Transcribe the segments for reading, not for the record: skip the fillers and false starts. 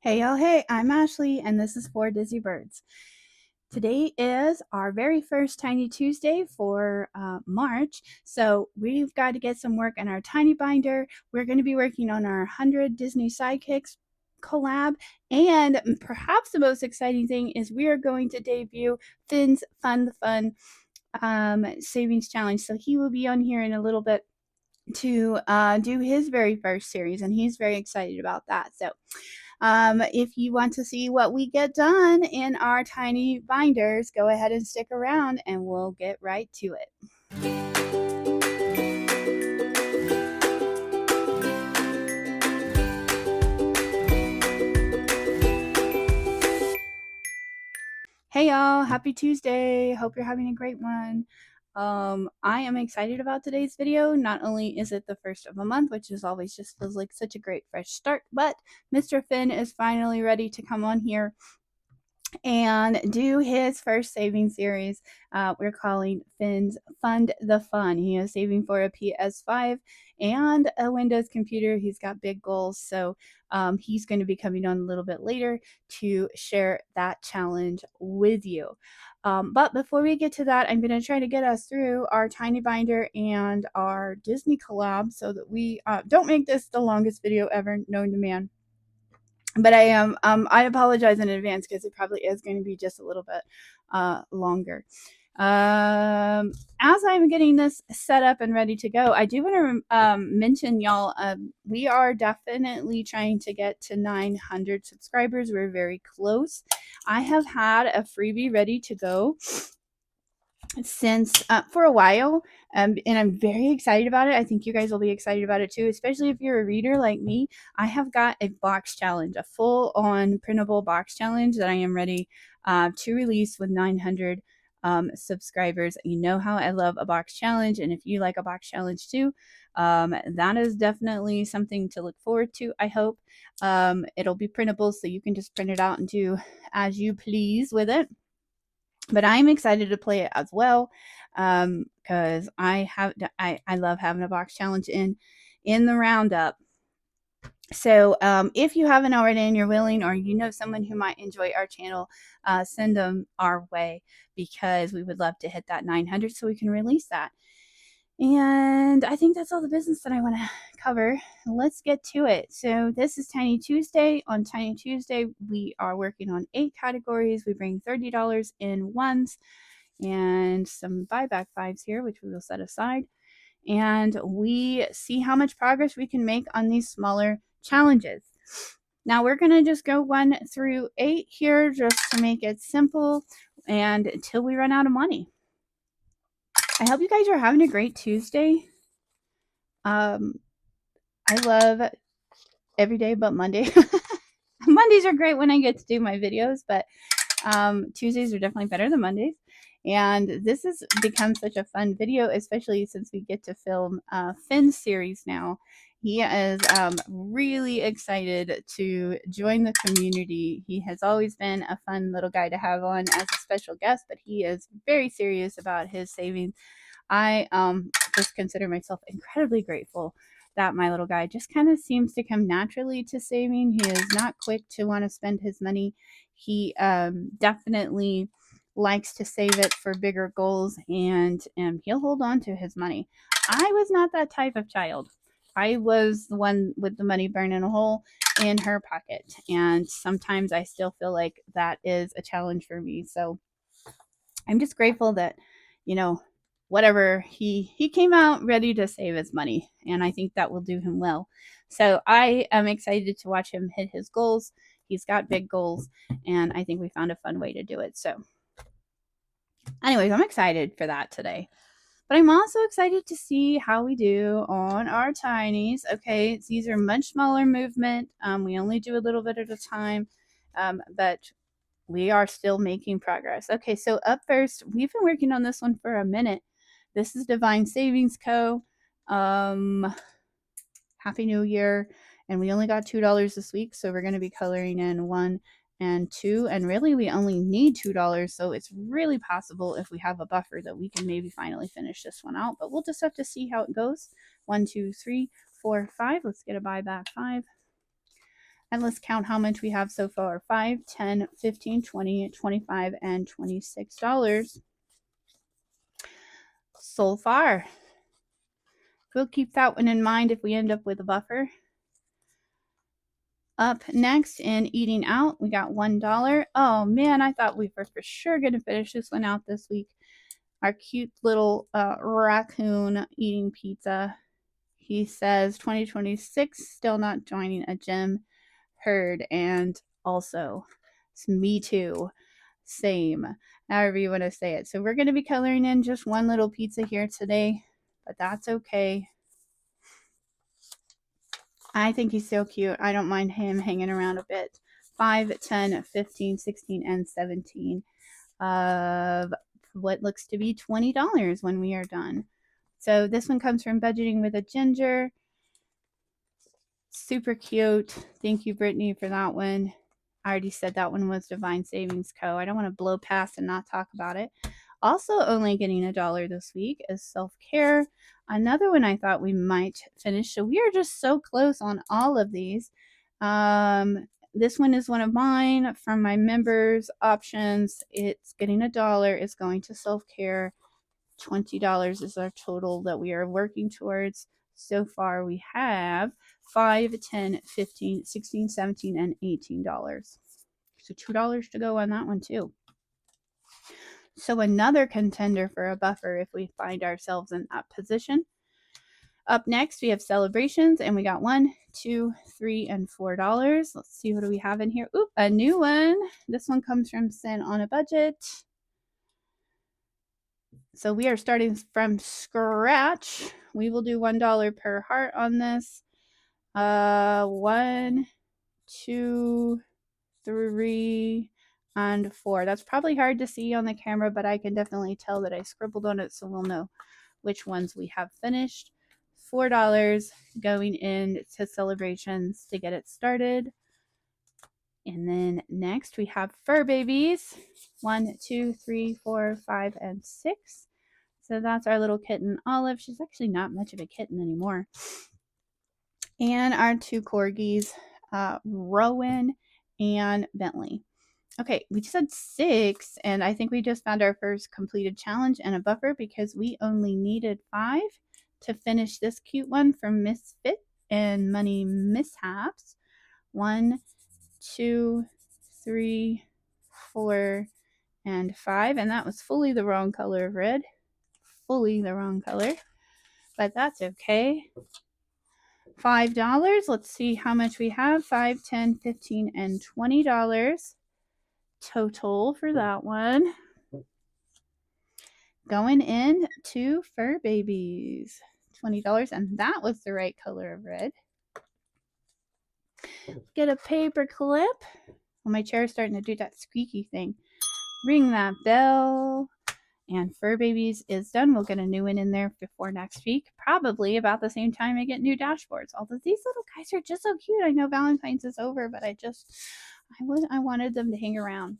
Hey y'all, hey, I'm Ashley and this is for Dizzy Birds. Today is our very first Tiny Tuesday for March, so we've got to get some work on our tiny binder. We're going to be working on our 100 Disney Sidekicks collab, and perhaps the most exciting thing is we are going to debut Finn's Fun Savings Challenge. So he will be on here in a little bit to do his very first series, and he's very excited about that. So if you want to see what we get done in our tiny binders, go ahead and stick around and we'll get right to it. Hey y'all, happy Tuesday. Hope you're having a great one. I am excited about today's video. Not only is it the first of a month, which is always just feels like such a great fresh start, but Mr. Finn is finally ready to come on here and do his first saving series. We're calling Finn's Fund the Fun. He is saving for a PS5 and a Windows computer. He's got big goals, so he's going to be coming on a little bit later to share that challenge with you. But before we get to that, I'm going to try to get us through our tiny binder and our Disney collab so that we don't make this the longest video ever known to man. But I apologize in advance because it probably is going to be just a little bit longer. As I'm getting this set up and ready to go, I do want to mention y'all, we are definitely trying to get to 900 subscribers. We're very close. I have had a freebie ready to go since for a while, and I'm very excited about it. I think you guys will be excited about it too, especially if you're a reader like me. I have got a box challenge, a full-on printable box challenge that I am ready to release with 900 subscribers. You know how I love a box challenge, and if you like a box challenge too, that is definitely something to look forward to. I hope it'll be printable, so you can just print it out and do as you please with it. But I'm excited to play it as well, because I love having a box challenge in the roundup. So if you haven't already and you're willing, or you know someone who might enjoy our channel, send them our way, because we would love to hit that 900 so we can release that. And I think that's all the business that I want to cover. Let's get to it. So this is Tiny Tuesday. On Tiny Tuesday, we are working on 8 categories. We bring $30 in ones and some buyback 5s here, which we will set aside. And we see how much progress we can make on these smaller challenges. Now we're going to just go 1 through 8 here just to make it simple, and until we run out of money. I hope you guys are having a great Tuesday. I love every day but Monday. Mondays are great when I get to do my videos, but Tuesdays are definitely better than Mondays. And this has become such a fun video, especially since we get to film Finn's series now. He is really excited to join the community. He has always been a fun little guy to have on as a special guest, but he is very serious about his savings. I just consider myself incredibly grateful that my little guy just kind of seems to come naturally to saving. He is not quick to want to spend his money. He definitely likes to save it for bigger goals, and he'll hold on to his money. I was not that type of child. I was the one with the money burning a hole in her pocket, and sometimes I still feel like that is a challenge for me. So I'm just grateful that, you know, whatever, he came out ready to save his money, and I think that will do him well. So I am excited to watch him hit his goals. He's got big goals, and I think we found a fun way to do it. So anyways, I'm excited for that today. But I'm also excited to see how we do on our tinies. Okay, these are much smaller movement. We only do a little bit at a time, but we are still making progress. Okay, so up first, we've been working on this one for a minute. This is Divine Savings Co. Happy New Year. And we only got $2 this week, so we're going to be coloring in 1 and 2. And really, we only need $2, so it's really possible if we have a buffer that we can maybe finally finish this one out. But we'll just have to see how it goes. 1, 2, 3, 4, 5. Let's get a buyback 5. And let's count how much we have so far. 5, 10, 15, 20, 25, and $26 so far. We'll keep that one in mind if we end up with a buffer. Up next in eating out, we got $1. Oh man, I thought we were for sure going to finish this one out this week. Our cute little raccoon eating pizza. He says 2026, still not joining a gym herd, and also it's me too. Same, however you want to say it. So we're going to be coloring in just one little pizza here today, but that's okay. I think he's so cute. I don't mind him hanging around a bit. 5, 10, 15, 16, and 17 of what looks to be $20 when we are done. So this one comes from Budgeting with a Ginger. Super cute. Thank you, Brittany, for that one. I already said that one was Divine Savings Co. I don't want to blow past and not talk about it. Also only getting $1 this week is Self-Care. Another one I thought we might finish. So we are just so close on all of these. This one is one of mine from my members options. It's getting $1. It's going to Self-Care. $20 is our total that we are working towards. So far we have 5, 10, 15, 16, 17, and $18. So $2 to go on that one too. So another contender for a buffer if we find ourselves in that position. Up next, we have celebrations, and we got $1, $2, $3, and $4. Let's see, what do we have in here? Oop, a new one. This one comes from Sin on a Budget. So we are starting from scratch. We will do $1 per heart on this. 1, 2, 3, and 4. That's probably hard to see on the camera, but I can definitely tell that I scribbled on it, so we'll know which ones we have finished. $4 going into celebrations to get it started. And then next we have fur babies. 1, 2, 3, 4, 5, and 6. So that's our little kitten Olive. She's actually not much of a kitten anymore. And our 2 corgis, Rowan and Bentley. Okay, we just had 6, and I think we just found our first completed challenge and a buffer because we only needed 5 to finish this cute one from Misfit and Money Mishaps. 1, 2, 3, 4, and 5, and that was fully the wrong color of red. Fully the wrong color, but that's okay. $5. Let's see how much we have. 5, 10, 15, and $20 total for that one. Going in to fur babies. $20, and that was the right color of red. Get a paper clip. Well, my chair is starting to do that squeaky thing. Ring that bell. And fur babies is done. We'll get a new one in there before next week. Probably about the same time I get new dashboards. Although these little guys are just so cute. I know Valentine's is over, but I wanted them to hang around.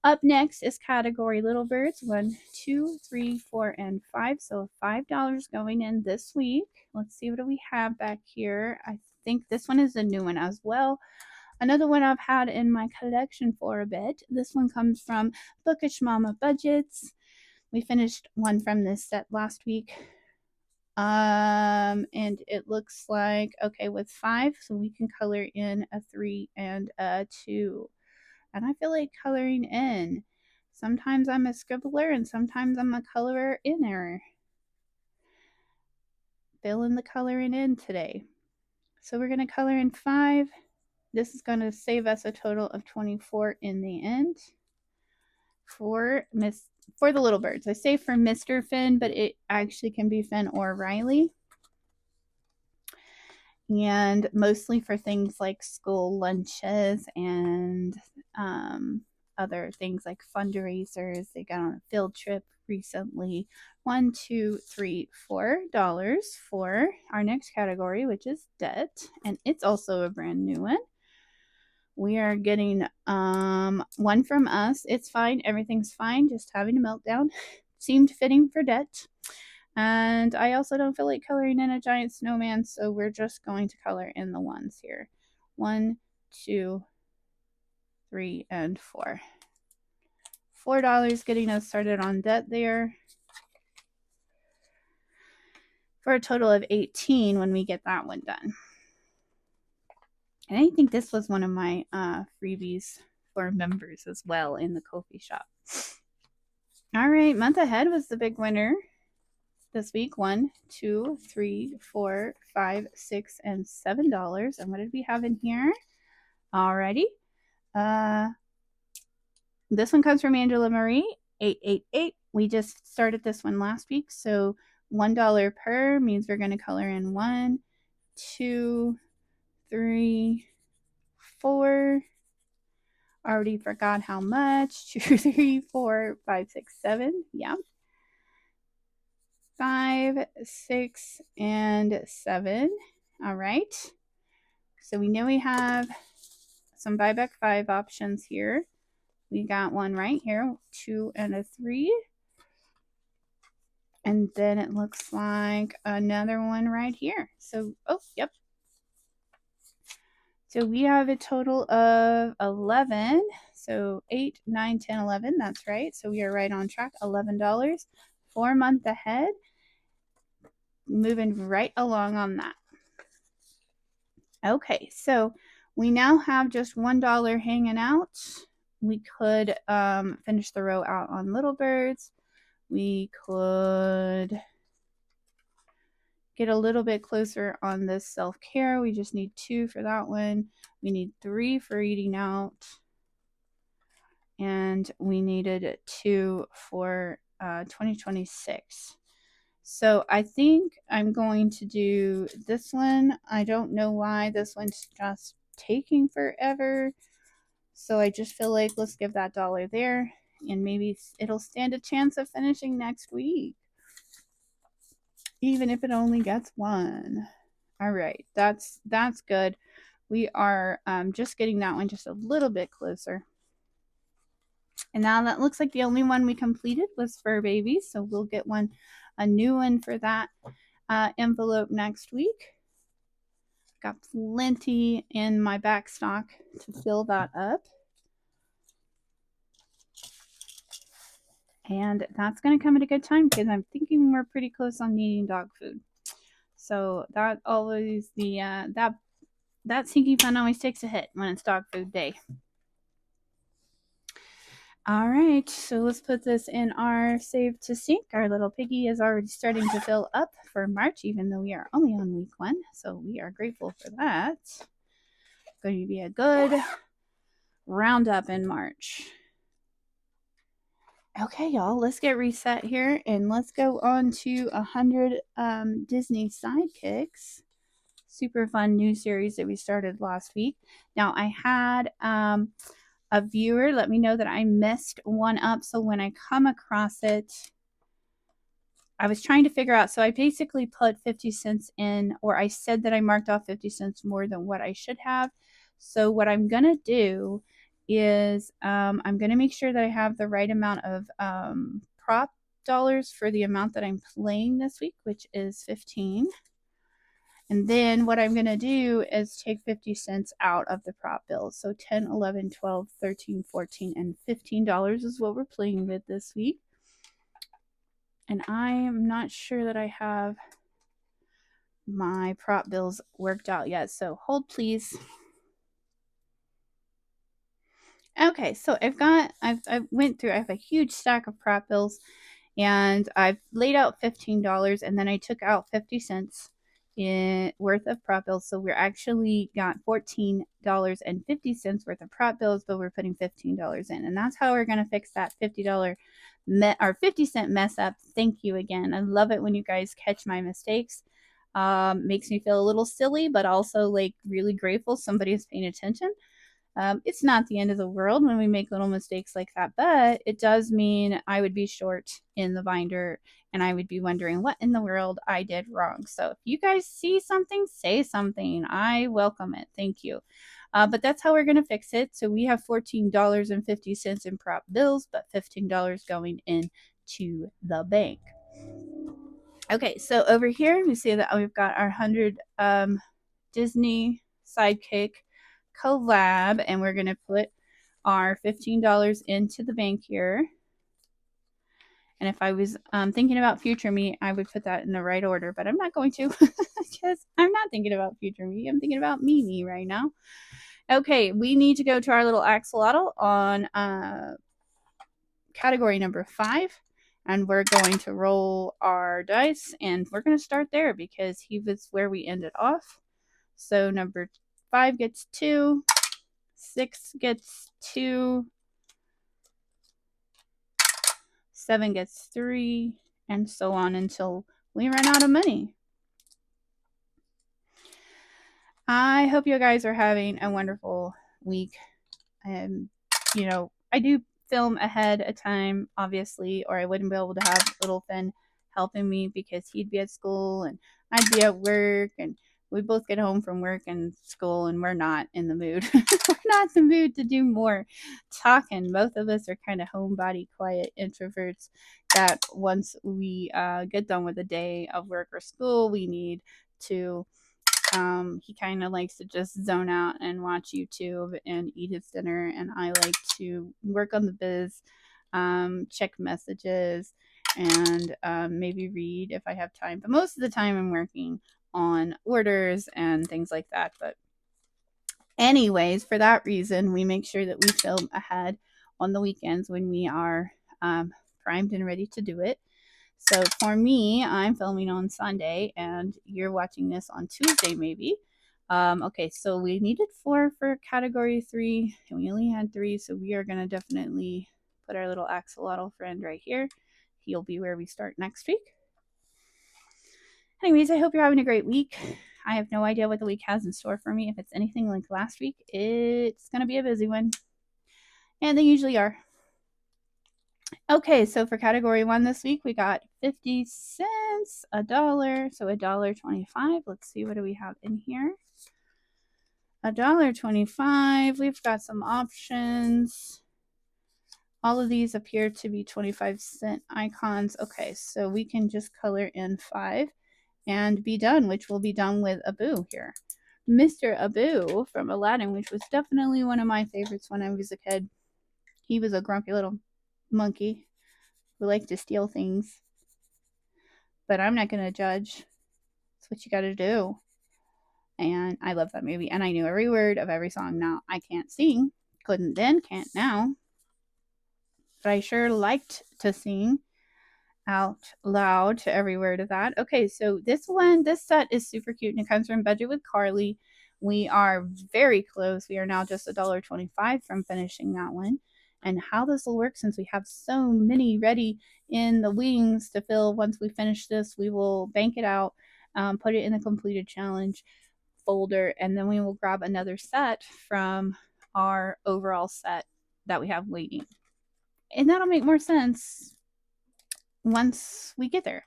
Up next is category Little Birds. 1, 2, 3, 4, and 5. So $5 going in this week. Let's see, what do we have back here? I think this one is a new one as well. Another one I've had in my collection for a bit. This one comes from Bookish Mama Budgets. We finished one from this set last week. And it looks like, okay, with 5, so we can color in a 3 and a 2. And I feel like coloring in. Sometimes I'm a scribbler and sometimes I'm a colorer inner. Filling the coloring in today. So we're going to color in 5. This is going to save us a total of 24 in the end. For the little birds. I say for Mr. Finn, but it actually can be Finn or Riley. And mostly for things like school lunches and other things like fundraisers. They got on a field trip recently. $1, $2, $3, $4 for our next category, which is debt. And it's also a brand new one. We are getting one from us. It's fine. Everything's fine. Just having a meltdown. Seemed fitting for debt. And I also don't feel like coloring in a giant snowman, so we're just going to color in the ones here. 1, 2, 3, and 4. $4 getting us started on debt there. For a total of 18 when we get that one done. And I think this was one of my freebies for members as well in the Ko-fi shop. All right, month ahead was the big winner this week. 1, 2, 3, 4, 5, 6, and $7. And what did we have in here? Alrighty. This one comes from Angela Marie, 888. We just started this one last week, so $1 per means we're going to color in 1, 2, 3, 4. Already forgot how much. 2, 3, 4, 5, 6, 7. Yeah. 5, 6, and 7. All right. So we know we have some buyback 5 options here. We got one right here, 2 and a 3. And then it looks like another one right here. So, oh, yep. So we have a total of 11. So 8, 9, 10, 11. That's right. So we are right on track. $11 for month ahead. Moving right along on that. Okay, so we now have just $1 hanging out. We could finish the row out on Little Birds. We could get a little bit closer on this self-care. We just need 2 for that one. We need 3 for eating out. And we needed 2 for 2026. So I think I'm going to do this one. I don't know why this one's just taking forever. So I just feel like let's give that $1 there. And maybe it'll stand a chance of finishing next week. Even if it only gets 1. All right, that's good. We are just getting that one just a little bit closer. And now that looks like the only one we completed was Fur Babies. So we'll get a new one for that envelope next week. Got plenty in my back stock to fill that up. And that's going to come at a good time because I'm thinking we're pretty close on needing dog food. So that always that sinking fund always takes a hit when it's dog food day. All right, so let's put this in our save to sync. Our little piggy is already starting to fill up for March, even though we are only on week 1. So we are grateful for that. It's going to be a good roundup in March. Okay, y'all, let's get reset here and let's go on to 100 Disney Sidekicks. Super fun new series that we started last week. Now, I had a viewer let me know that I messed one up. So when I come across it, I was trying to figure out. So I basically put 50 cents in, or I said that I marked off 50 cents more than what I should have. So what I'm going to do is I'm going to make sure that I have the right amount of prop dollars for the amount that I'm playing this week, which is 15. And then what I'm going to do is take 50 cents out of the prop bills. So 10, 11, 12, 13, 14, and $15 is what we're playing with this week. And I am not sure that I have my prop bills worked out yet. So hold please. Okay, so I went through, I have a huge stack of prop bills and I've laid out $15 and then I took out 50 cents worth of prop bills. So we're actually got $14.50 worth of prop bills, but we're putting $15 in. And that's how we're going to fix that $50 or 50 cent mess up. Thank you again. I love it when you guys catch my mistakes. Makes me feel a little silly, but also like really grateful somebody is paying attention. It's not the end of the world when we make little mistakes like that, but it does mean I would be short in the binder and I would be wondering what in the world I did wrong. So if you guys see something, say something. I welcome it. Thank you. But that's how we're going to fix it. So we have $14.50 in prop bills, but $15 going into the bank. Okay, so over here we see that we've got our 100 Disney Sidekick Collab, and we're going to put our $15 into the bank here. And if I was thinking about future me, I would put that in the right order, but I'm not going to because I'm not thinking about future me. I'm thinking about me right now. Okay, we need to go to our little axolotl on category number 5, and we're going to roll our dice, and we're going to start there because he was where we ended off. So number 5 gets 2, 6 gets 2, 7 gets 3, and so on until we run out of money. I hope you guys are having a wonderful week. And, you know, I do film ahead of time, obviously, or I wouldn't be able to have little Finn helping me because he'd be at school and I'd be at work, and we both get home from work and school and we're not in the mood. We're not in the mood to do more talking. Both of us are kind of homebody, quiet introverts that once we get done with a day of work or school, we need to he kind of likes to just zone out and watch YouTube and eat his dinner, and I like to work on the biz, check messages, and maybe read if I have time. But most of the time I'm working on orders and things like that. But anyways, for that reason, we make sure that we film ahead on the weekends when we are primed and ready to do it. So for me, I'm filming on Sunday, and you're watching this on Tuesday, maybe. Okay, so we needed 4 for category 3, and we only had 3, so we are going to definitely put our little axolotl friend right here. He'll be where we start next week. Anyways, I hope you're having a great week. I have no idea what the week has in store for me. If it's anything like last week, it's going to be a busy one. And they usually are. Okay, so for category 1 this week, we got 50 cents, $1, so $1.25. Let's see, what do we have in here? $1.25. We've got some options. All of these appear to be 25-cent icons. Okay, so we can just color in 5 and be done, which will be done with Abu here. Mr. Abu from Aladdin, which was definitely one of my favorites when I was a kid. He was a grumpy little monkey who liked to steal things. But I'm not going to judge. It's what you got to do. And I love that movie. And I knew every word of every song. Now, I can't sing. Couldn't then, can't now. But I sure liked to sing out loud to every word of that. Okay, so this set is super cute, and it comes from Budget with Carly. We are very close. We are now just $1.25 from finishing that one. And how this will work, since we have so many ready in the wings to fill once we finish this, we will bank it out, put it in the completed challenge folder, and then we will grab another set from our overall set that we have waiting. And that'll make more sense once we get there.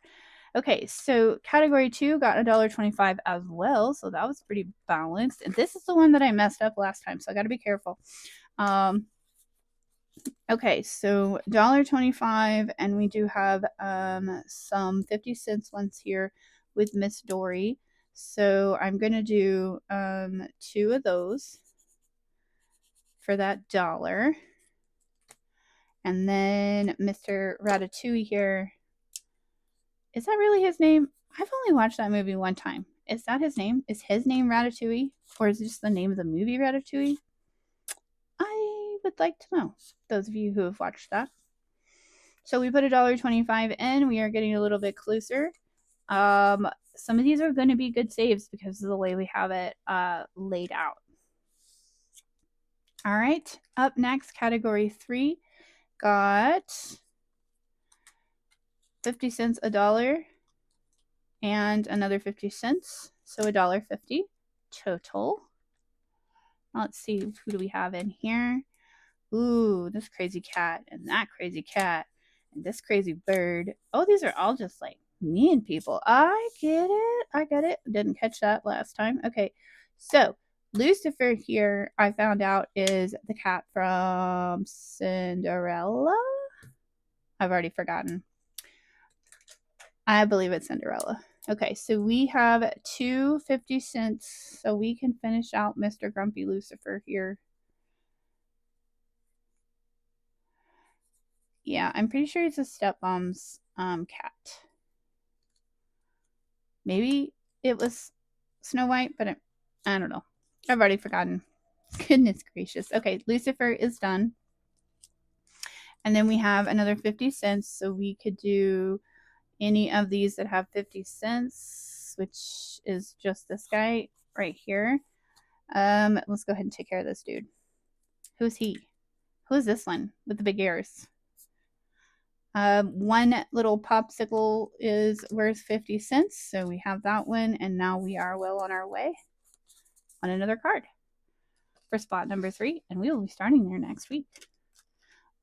Okay, so category 2 got $1.25 as well, so that was pretty balanced. And this is the one that I messed up last time, so I got to be careful. Okay, so $1.25, and we do have some 50-cent ones here with Miss Dory. So I'm going to do 2 of those for that $1. And then Mr. Ratatouille here. Is that really his name? I've only watched that movie one time. Is that his name? Is his name Ratatouille? Or is it just the name of the movie Ratatouille? I would like to know, those of you who have watched that. So we put $1.25 in. We are getting a little bit closer. Some of these are going to be good saves because of the way we have it laid out. All right, up next, category 3 got 50 cents, $1, and another 50 cents, so $1.50 total. Let's see, who do we have in here? Ooh, this crazy cat, and that crazy cat, and this crazy bird. Oh, these are all just like mean people. I get it. Didn't catch that last time. Okay, so Lucifer here, I found out, is the cat from Cinderella. I've already forgotten. I believe it's Cinderella. Okay, so we have 2 50 cents, so we can finish out Mr. Grumpy Lucifer here. Yeah, I'm pretty sure it's a stepmom's cat. Maybe it was Snow White, but I don't know. I've already forgotten. Goodness gracious. Okay, Lucifer is done. And then we have another 50 cents, so we could do any of these that have 50 cents, which is just this guy right here. Let's go ahead and take care of this dude. Who's he? Who is this one with the big ears? One little popsicle is worth 50 cents, so we have that one, and now we are well on our way on another card for spot number 3, and we will be starting there next week.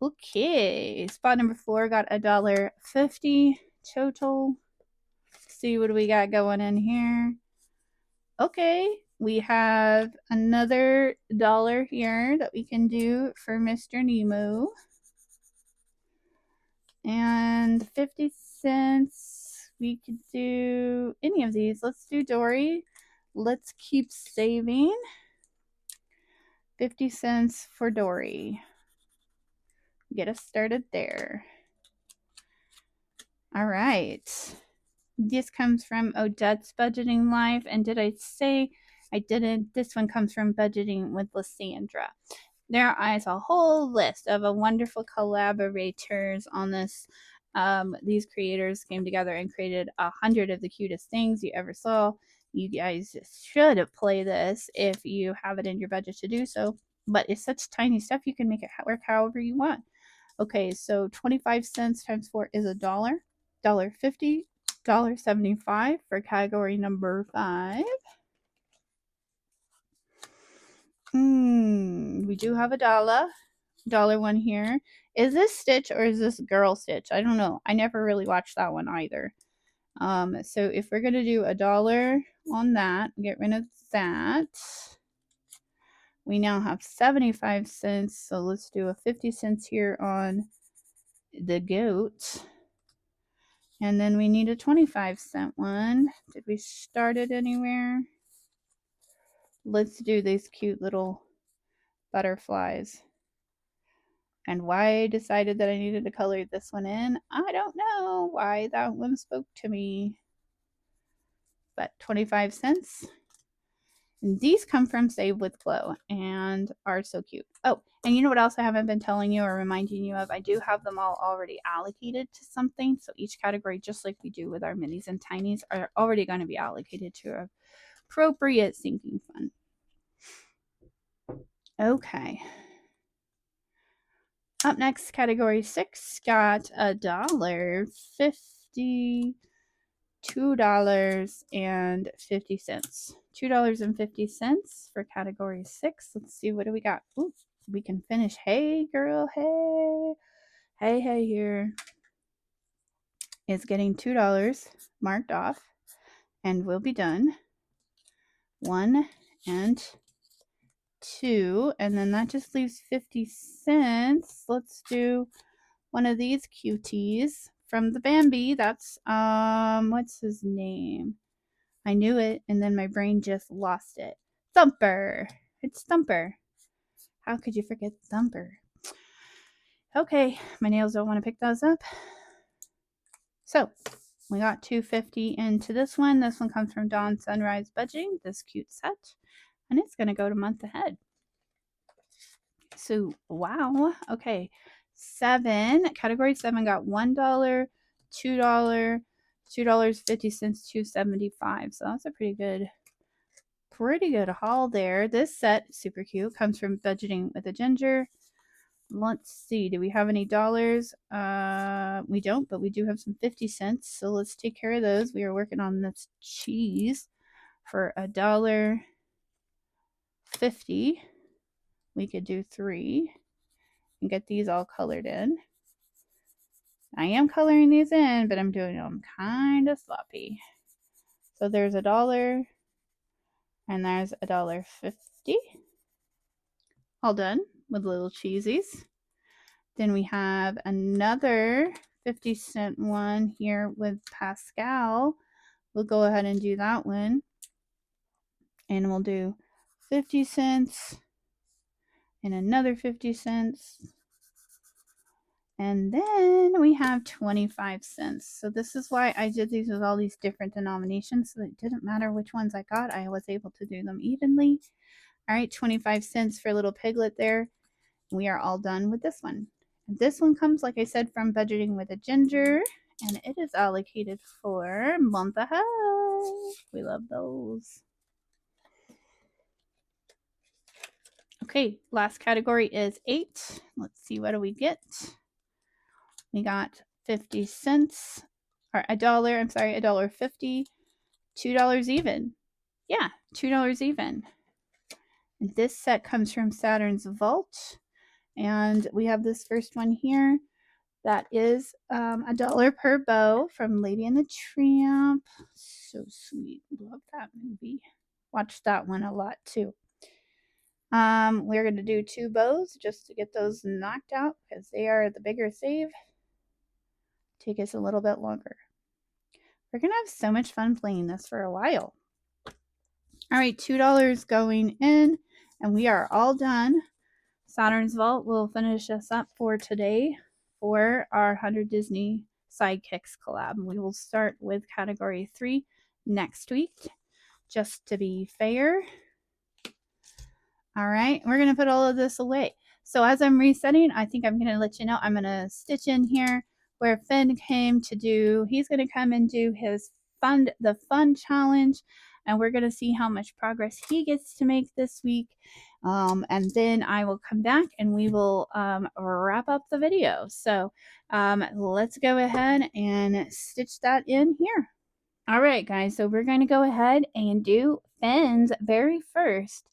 Okay, spot number 4 got $1.50 total. Let's see what we got going in here. Okay, we have another dollar here that we can do for Mr. Nemo. And 50 cents, we could do any of these. Let's do Dory. Let's keep saving. 50 cents for Dory. Get us started there. All right. This comes from Odette's Budgeting Life. And did I say I didn't? This one comes from Budgeting with Lysandra. There is a whole list of wonderful collaborators on this. These creators came together and created 100 of the cutest things you ever saw. You guys should play this if you have it in your budget to do so. But it's such tiny stuff, you can make it work however you want. Okay, so 25 cents times 4 is $1, $1.50, $1.75 for category number 5. We do have $1 one here. Is this Stitch or is this Girl Stitch? I don't know. I never really watched that one either. So if we're gonna do $1 on that, get rid of that. We now have 75 cents. So let's do a 50 cents here on the goat. And then we need a 25-cent one. Did we start it anywhere? Let's do these cute little butterflies. And why I decided that I needed to color this one in, I don't know why that one spoke to me. But 25 cents. And these come from Save with Glow and are so cute. Oh, and you know what else I haven't been telling you or reminding you of? I do have them all already allocated to something. So each category, just like we do with our minis and tinies, are already going to be allocated to appropriate sinking fund. Okay. Up next, category 6 got $1.50, $2.50. $2.50 for category 6. Let's see, what do we got? Ooh, we can finish. Hey, girl, hey. Hey, here is getting $2 marked off, and we'll be done. 1 and 2, and then that just leaves 50 cents. Let's do one of these cuties from the Bambi. That's what's his name? I knew it, and then my brain just lost it. Thumper. It's Thumper. How could you forget Thumper? Okay, my nails don't want to pick those up. So we got $2.50 into this one. This one comes from Dawn Sunrise Budgeting, this cute set, and it's going to go to month ahead. So wow. Okay, 7 category 7 got $1, $2, $2.50, $2.75. So that's a pretty good haul there. This set, super cute, comes from Budgeting with a Ginger. Let's see, do we have any dollars? We don't, but we do have some 50 cents. So let's take care of those. We are working on this cheese for $1.50. We could do 3 and get these all colored in. I am coloring these in, but I'm doing them kind of sloppy. So there's $1 and there's $1.50. All done with little cheesies. Then we have another 50-cent one here with Pascal we'll go ahead and do that one. And we'll do 50 cents and another 50 cents. And then we have 25 cents. So this is why I did these with all these different denominations, so that it didn't matter which ones I got. I was able to do them evenly. All right, 25 cents for a little piglet there. We are all done with this one. And this one comes, like I said, from Budgeting with a Ginger, and it is allocated for month ahead. We love those. Okay, last category is 8. Let's see, what do we get? We got 50 cents, or $1, I'm sorry, $1.50, $2 even. Yeah, $2 even. And this set comes from Saturn's Vault. And we have this first one here. That is $1 per bow from Lady and the Tramp. So sweet. Love that movie. Watched that one a lot too. We're going to do 2 bows just to get those knocked out because they are the bigger save. Take us a little bit longer. We're going to have so much fun playing this for a while. All right, $2 going in, and we are all done. Saturn's Vault will finish us up for today for our 100 Disney Sidekicks collab. We will start with category 3 next week, just to be fair. All right, we're going to put all of this away. So as I'm resetting, I think I'm going to let you know, I'm going to stitch in here where Finn came to do, he's going to come and do his the fun challenge, and we're going to see how much progress he gets to make this week. And then I will come back and we will wrap up the video. So let's go ahead and stitch that in here. All right, guys, so we're going to go ahead and do Finn's very first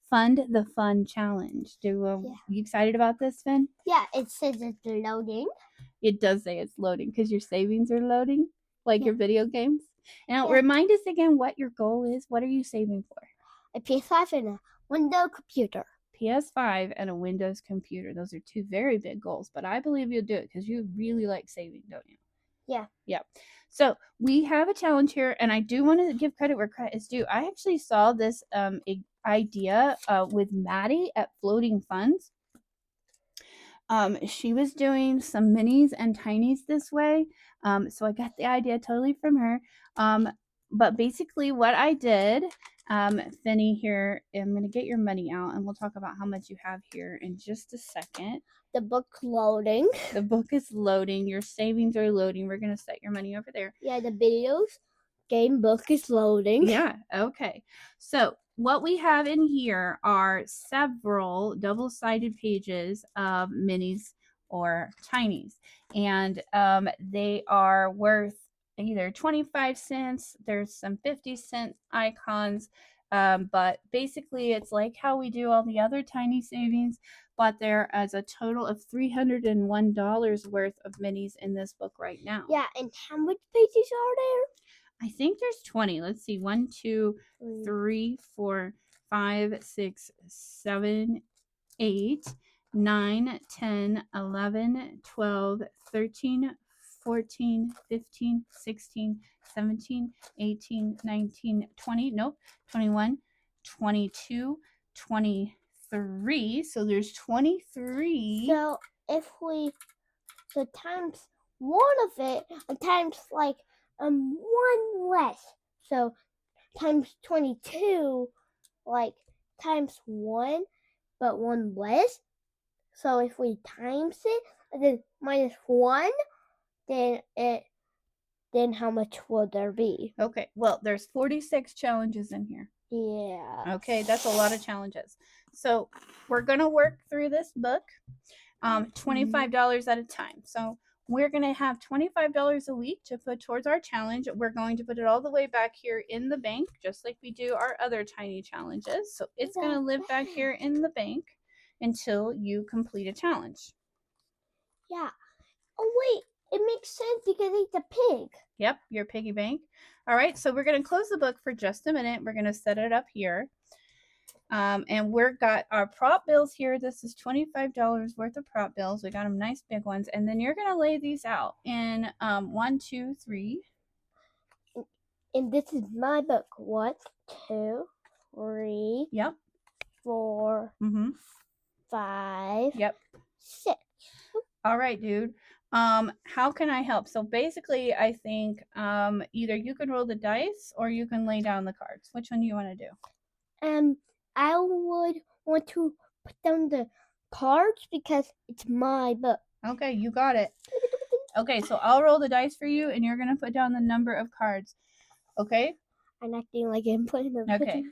Fund the Fun challenge. You excited about this, Finn? Yeah, it says it's loading. It does say it's loading because your savings are loading, like your video games. Now, remind us again what your goal is. What are you saving for? A PS5 and a Windows computer. PS5 and a Windows computer. Those are 2 very big goals, but I believe you'll do it because you really like saving, don't you? Yeah. Yep. So we have a challenge here, and I do want to give credit where credit is due. I actually saw this idea with Maddie at Floating Funds. She was doing some minis and tinies this way. So I got the idea totally from her. But basically what I did, Finny here, I'm going to get your money out and we'll talk about how much you have here in just a second. The book loading. The book is loading. Your savings are loading. We're going to set your money over there. Yeah, the videos game book is loading. Yeah, okay. So what we have in here are several double-sided pages of minis or tinies, and they are worth either 25 cents. There's some 50-cent icons, but basically it's like how we do all the other tiny savings, but there is a total of $301 worth of minis in this book right now. Yeah, and how many pages are there? I think there's 20. Let's see. 1, 2, 3, 4, 5, 6, 7, 8, 9, 10, 11, 12, 13, 14, 15, 16, 17, 18, 19, 20. Nope. 21, 22, 23. So there's 23. So if we times one of it and times like one less. So times 22, like times 1, but 1 less. So if we times it and then minus 1, then how much will there be? Okay, well, there's 46 challenges in here. Yeah. Okay, that's a lot of challenges. So we're going to work through this book $25 at a time. So we're going to have $25 a week to put towards our challenge. We're going to put it all the way back here in the bank, just like we do our other tiny challenges. So it's going to live back here in the bank until you complete a challenge. Yeah. Oh, wait. It makes sense because it's a pig. Yep, your piggy bank. All right, so we're going to close the book for just a minute. We're going to set it up here. And we've got our prop bills here. This is $25 worth of prop bills. We got them nice big ones. And then you're going to lay these out in 1, 2, 3. And this is my book. 1, 2, 3, Yep. 4, Mm-hmm. 5, Yep. 6. All right, dude. How can I help? So basically, I think either you can roll the dice or you can lay down the cards. Which one do you want to do? I would want to put down the cards because it's my book. Okay, you got it. Okay, so I'll roll the dice for you, and you're gonna put down the number of cards. Okay? I'm acting like I'm putting the Okay.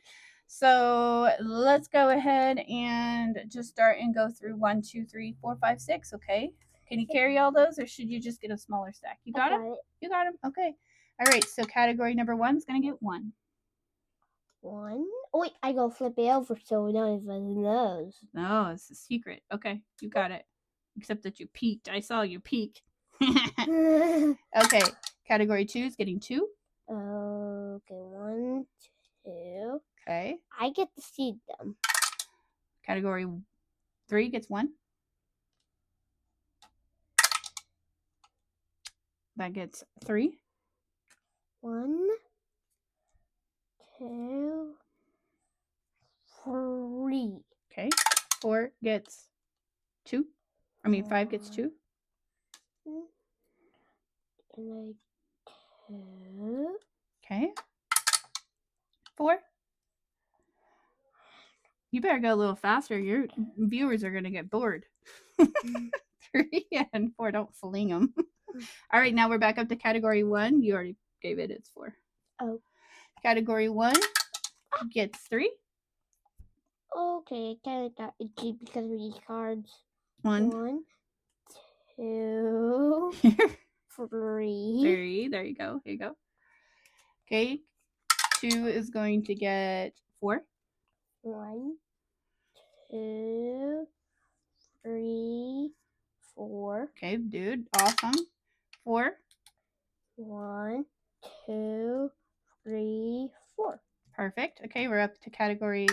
So let's go ahead and just start and go through 1, 2, 3, 4, 5, 6. Okay. Can you carry all those, or should you just get a smaller stack? You got them? You got them. Okay. All right. So category number 1 is gonna get 1. 1. Oh wait, I go flip it over so none of us knows. No, it's a secret. Okay, you got it. Except that you peeked. I saw you peek. Okay. Category 2 is getting 2. Okay, 1, 2. Okay. I get to see them. Category 3 gets 1. That gets 3. 1, 2, 3. Okay. 4 gets 2. 5 gets 2. And 2. Okay. 4. You better go a little faster. Your viewers are going to get bored. 3 and 4. Don't fling them. All right, now we're back up to category 1. You already gave it. It's 4. Oh. Category 1 gets 3. Okay, I kind of got itchy because of these cards. 1, 2, 3. 3. There you go. Here you go. Okay. 2 is going to get 4. 1, 2, 3, 4. Okay, dude. Awesome. 4. 1, 2, 3, 4. Perfect. Okay, we're up to category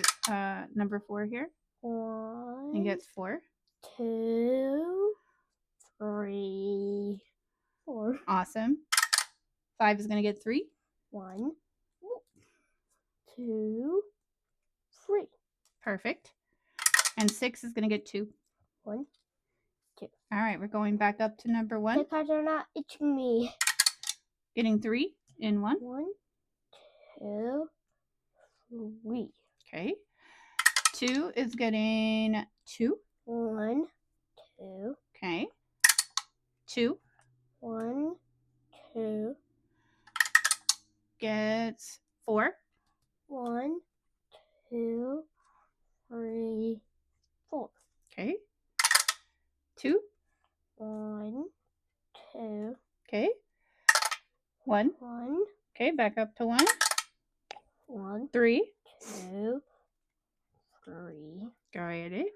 number 4 here. 1. And gets 4. 2, 3, 4. Awesome. 5 is going to get 3. 1, 2, 3. Perfect. And 6 is going to get 2. 1, 2. All right, we're going back up to number 1. The cards are not itching me. Getting 3 in 1. 1, 2, 3. Okay. 2 is getting 2. 1, 2. Okay. 2 1, 2. gets 4. 1, 2, 3, 4. Okay. 2. 1, 2. Okay. 1. 1, Okay, back up to 1. 1, 3. 2, 3. Got it.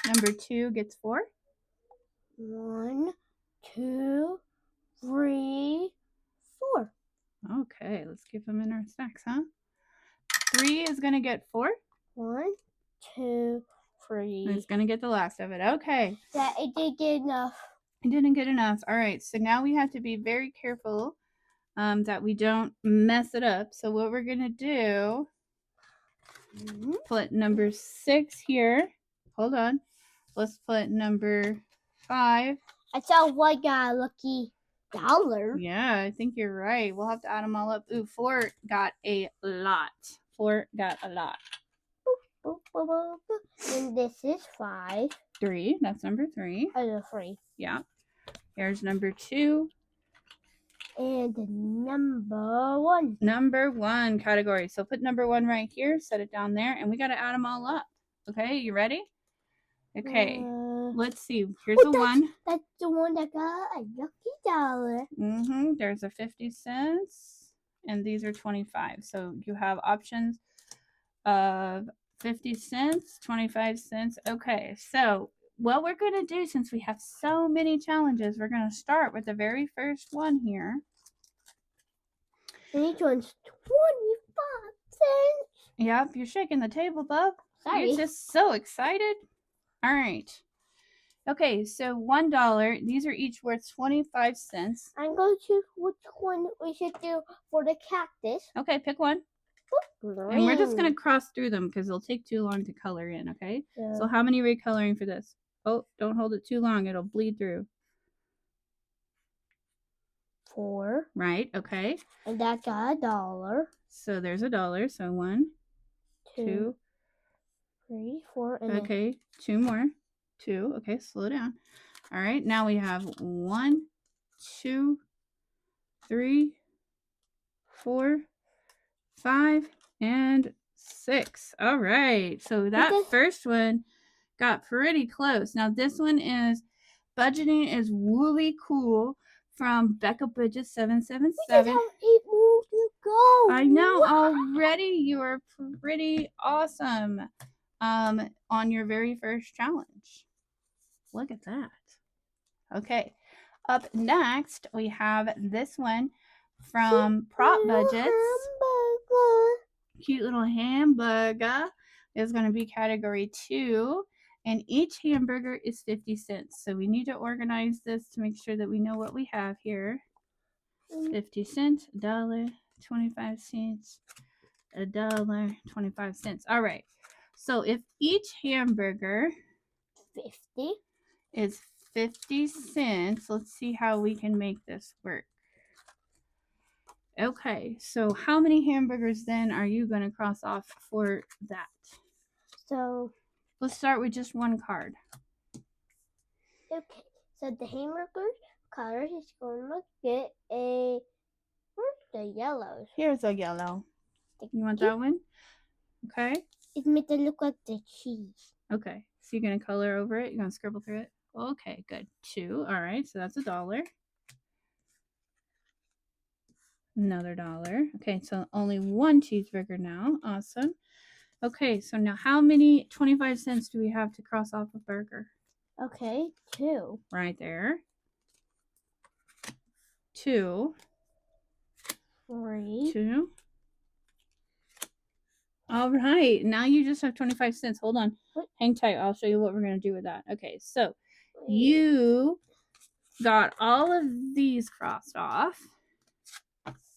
Number 2 gets 4. 1, 2, 3, 4. Okay, let's give them in our stacks, huh? 3 is going to get 4. 1, 2, 3. And it's going to get the last of it. Okay. That it did get enough. It didn't get enough. All right, so now we have to be very careful that we don't mess it up. So what we're going to do, put number 6 here. Hold on. Let's put number 5. I saw one got a lucky dollar. Yeah, I think you're right. We'll have to add them all up. Ooh, 4 got a lot. 4 got a lot. Boop, boop, boop, boop. And this is 5. 3. That's number 3. Oh, 3. Yeah. Here's number 2. And number 1. Number 1 category. So put number 1 right here. Set it down there. And we got to add them all up. Okay, you ready? Okay. Let's see. Here's the 1. That's the one that got a lucky dollar. There's a 50 cents. And these are 25. So you have options of 50 cents, 25 cents. Okay, so what we're going to do, since we have so many challenges, we're going to start with the very first one here. And each one's 25 cents. Yep, you're shaking the table, bub. Sorry. You're just so excited. All right. Okay, so $1. These are each worth 25 cents. I'm going to choose which one we should do for the cactus. Okay, pick one. Green. And we're just going to cross through them because it'll take too long to color in, okay? Yeah. So how many are you coloring for this? Oh, don't hold it too long. It'll bleed through. 4. Right, okay. And that got $1. So there's $1. So 1, 2, 3, 4, and okay, 2 more. 2, okay, slow down. All right, now we have 1, 2, 3, 4, 5, and 6. All right, so that first one got pretty close. Now this one is Budgeting is Woolly Cool from Becca Bridges 777. We just have 8 more to go. I know already. You are pretty awesome on your very first challenge. Look at that. Okay, up next we have this one from Prop Budgets. Hamburger. Cute little hamburger is going to be category 2, and each hamburger is 50 cents. So we need to organize this to make sure that we know what we have here. 50 cents, $1, 25 cents, $1, 25 cents. All right. So if each hamburger 50 is 50 cents, let's see how we can make this work. Okay, so how many hamburgers then are you going to cross off for that? So let's start with just one card. Okay, so the hamburger color is going to get a... Where's the yellows? Here's a yellow. You want that one? Okay. It's meant to look like the cheese. Okay, so you're going to color over it? You're going to scribble through it? Okay, good. 2. All right, so that's $1. Another $1. Okay, so only one cheeseburger now. Awesome. Okay, so now how many 25 cents do we have to cross off a burger? Okay, 2. Right there. 2. 3. 2. All right, now you just have 25 cents. Hold on. Hang tight. I'll show you what we're going to do with that. Okay, so you got all of these crossed off.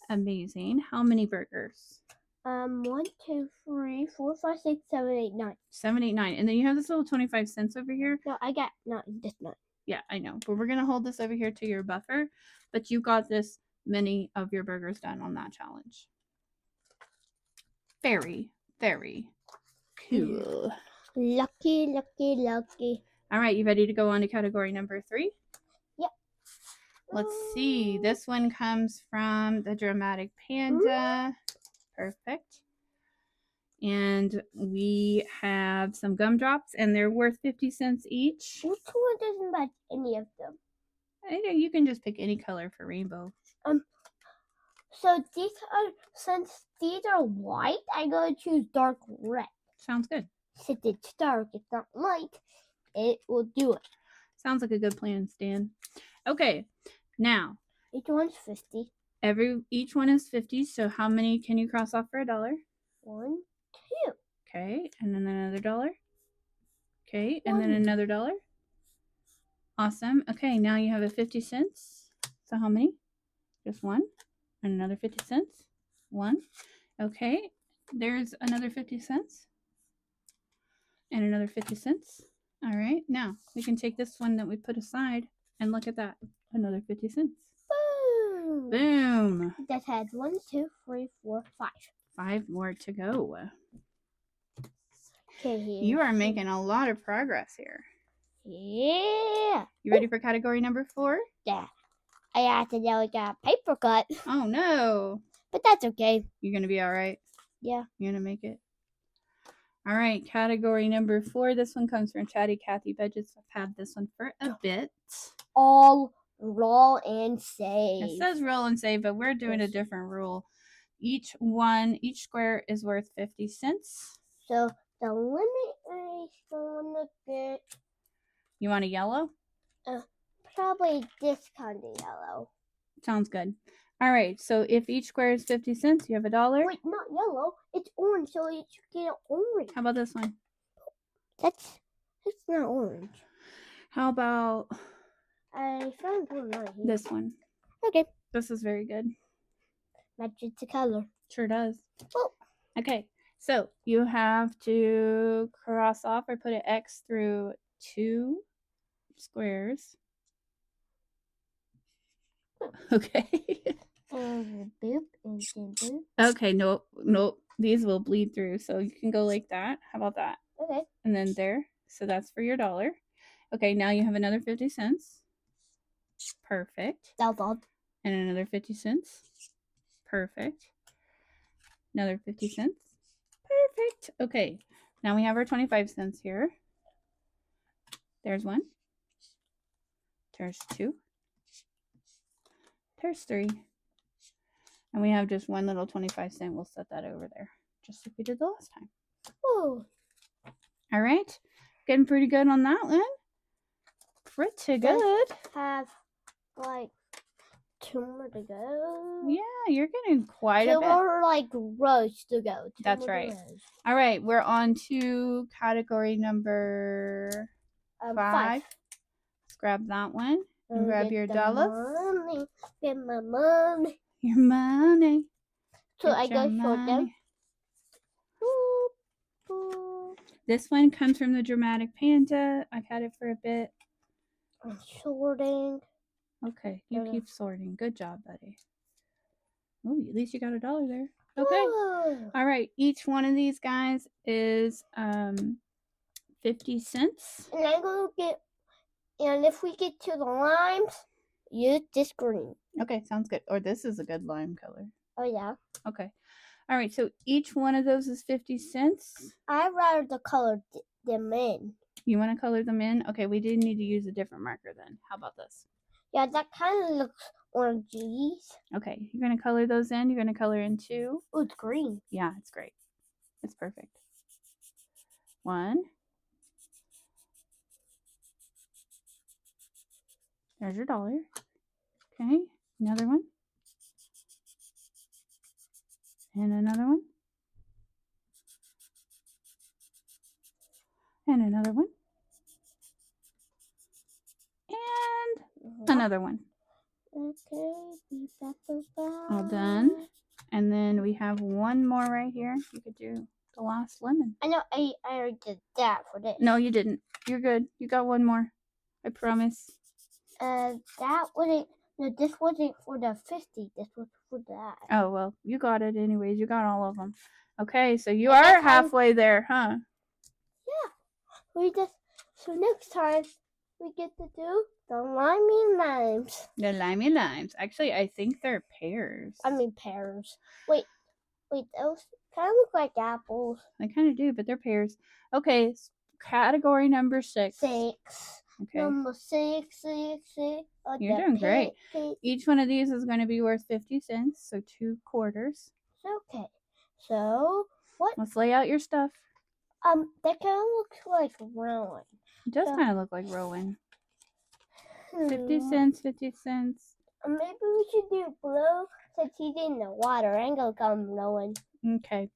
Amazing. How many burgers? 1, 2, 3, 4, 5, 6, 7, 8, 9. 7, 8, 9. And then you have this little 25 cents over here. No, I got not this 9. Yeah, I know. But we're going to hold this over here to your buffer. But you got this many of your burgers done on that challenge. Very, very cool. Lucky, lucky, lucky. All right, you ready to go on to category number 3? Yep. Let's see. This one comes from the Dramatic Panda. Perfect. And we have some gumdrops, and they're worth 50 cents each. Which one doesn't match any of them? I know you can just pick any color for rainbow. So these are, since these are white, I'm going to choose dark red. Sounds good. Since it's dark, it's not light, it will do it. Sounds like a good plan, Stan. Okay, now. Each one's 50. Each one is 50, so how many can you cross off for $1? 1, 2. Okay, and then another $1. Okay, and 1. then another $1. Awesome. Okay, now you have a 50 cents. So how many? Just 1. And another 50 cents. 1. Okay, there's another 50 cents. And another 50 cents. All right, now we can take this one that we put aside and look at that. Another 50 cents. Boom! Boom! That had 1, 2, 3, 4, 5. 5 more to go. Okay, here. You are making a lot of progress here. Yeah. You ready for category number 4? Yeah. I accidentally got a paper cut. Oh no. But that's okay. You're going to be all right? Yeah. You're going to make it? All right, category number 4. This one comes from Chatty Cathy Budgets. I've had this one for a bit. All roll and save. It says roll and save, but we're doing a different rule. Each square is worth 50 cents. So the limit is going to get... You want a yellow? Probably this kind of yellow. Sounds good. All right, so if each square is 50 cents, you have $1. Wait, not yellow. It's orange, so you should get an orange. How about this one? That's not orange. How about I found one right here. this one? Okay. This is very good. Matches the color. Sure does. Oh. Okay, so you have to cross off or put an X through 2 squares. Okay. And boop, and then boop. Okay, nope. These will bleed through, so you can go like that. How about that? Okay. And then there. So that's for your $1. Okay, now you have another 50 cents. Perfect. That's all. And another 50 cents. Perfect. Another 50 cents. Perfect. Okay, now we have our 25 cents here. There's 1. There's 2. There's 3. And we have just 1 little 25-cent. We'll set that over there, just like we did the last time. Oh. All right. Getting pretty good on that one. Pretty good. Have like 2 more to go. Yeah, you're getting quite a 2 bit. more like rows to go. That's right. All right, we're on to category number 5. 5. Let's grab that one and grab your dollars. Money. Get my money. Your money. So Get I your go short them. money. Boop, boop. This one comes from the Dramatic Panda. I've had it for a bit. I'm sorting. Okay, you keep sorting. Good job, buddy. Oh, at least you got $1 there. Okay. Whoa. All right. Each one of these guys is 50 cents. And I'm gonna get. And if we get to the limes, use this green. Okay, sounds good. Or this is a good lime color. Oh yeah. Okay. All right. So each one of those is 50 cents. I'd rather the color them in. You want to color them in? Okay, we do need to use a different marker then. How about this? Yeah, that kind of looks orangey. Okay, you're going to color those in. You're going to color in 2. Oh, it's green. Yeah, it's great. It's perfect. 1. There's your $1. Okay, another one. And another one. And another one. And another one. Okay. All done. And then we have one more right here. You could do the last lemon. I know I already did that for this. No, you didn't. You're good. You got one more. I promise. That wasn't. No, this wasn't for the 50. This was for that. Oh, well, you got it anyways. You got all of them. Okay, so you are halfway there, huh? Yeah. So next time we get to do the limey limes. The limey limes. Actually, I think they're pears. I mean pears. Wait, those kind of look like apples. They kind of do, but they're pears. Okay, category number 6. 6. Okay. Number 6. You're doing great. Each one of these is going to be worth 50 cents, so 2 quarters. Okay. So what? Let's lay out your stuff. That kind of looks like Rowan. It does kind of look like Rowan. 50 cents, 50 cents. Maybe we should do blue since he's in the water. I'm gonna come Rowan. Okay.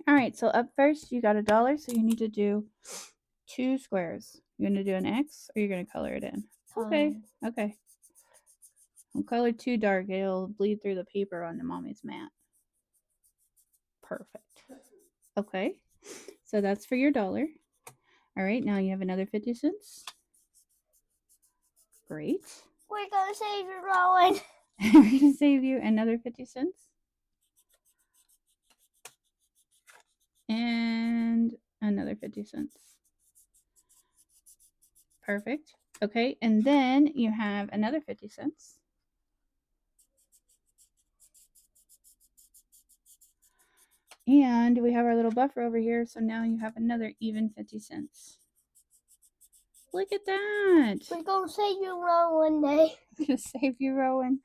All right. So up first, you got $1, so you need to do 2 squares. You're gonna do an X, or you're gonna color it in. Okay. Okay. Don't color too dark; it'll bleed through the paper on the mommy's mat. Perfect. Okay. So that's for your $1. All right. Now you have another 50 cents. Great. We're gonna save you, Rowan. We're gonna save you another 50 cents. And another 50 cents. Perfect. Okay, and then you have another 50 cents. And we have our little buffer over here, so now you have another even 50 cents. Look at that. We're gonna save you, Rowan, day. We're gonna save you, Rowan.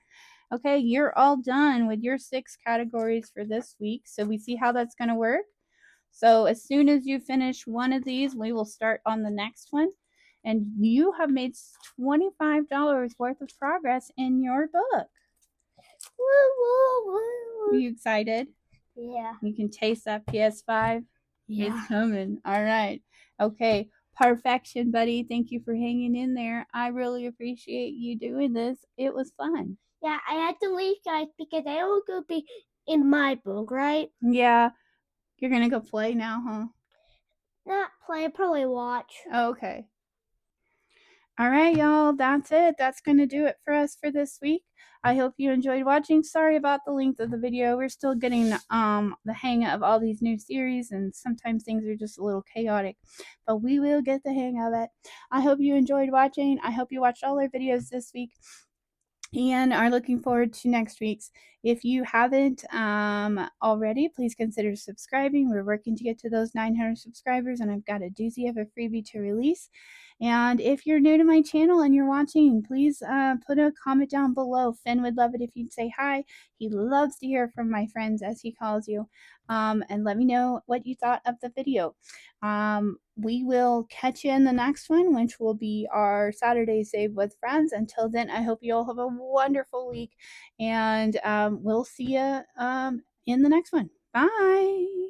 Okay, you're all done with your 6 categories for this week. So we see how that's gonna work. So as soon as you finish one of these, we will start on the next one. And you have made $25 worth of progress in your book. Woo, woo, woo. Are you excited? Yeah. You can taste that PS5. Yeah. It's coming. All right. Okay. Perfection, buddy. Thank you for hanging in there. I really appreciate you doing this. It was fun. Yeah, I had to leave, guys, because I will go be in my book, right? Yeah. You're going to go play now, huh? Not play, probably watch. Okay. All right, y'all. That's it. That's going to do it for us for this week. I hope you enjoyed watching. Sorry about the length of the video. We're still getting the hang of all these new series, and sometimes things are just a little chaotic, but we will get the hang of it. I hope you enjoyed watching. I hope you watched all our videos this week and are looking forward to next week's. If you haven't already, please consider subscribing. We're working to get to those 900 subscribers, and I've got a doozy of a freebie to release. And if you're new to my channel and you're watching, please put a comment down below. Finn would love it if you'd say hi. He loves to hear from my friends, as he calls you. And let me know what you thought of the video. We will catch you in the next one, which will be our Saturday Save with Friends. Until then, I hope you all have a wonderful week, and we'll see you in the next one. Bye.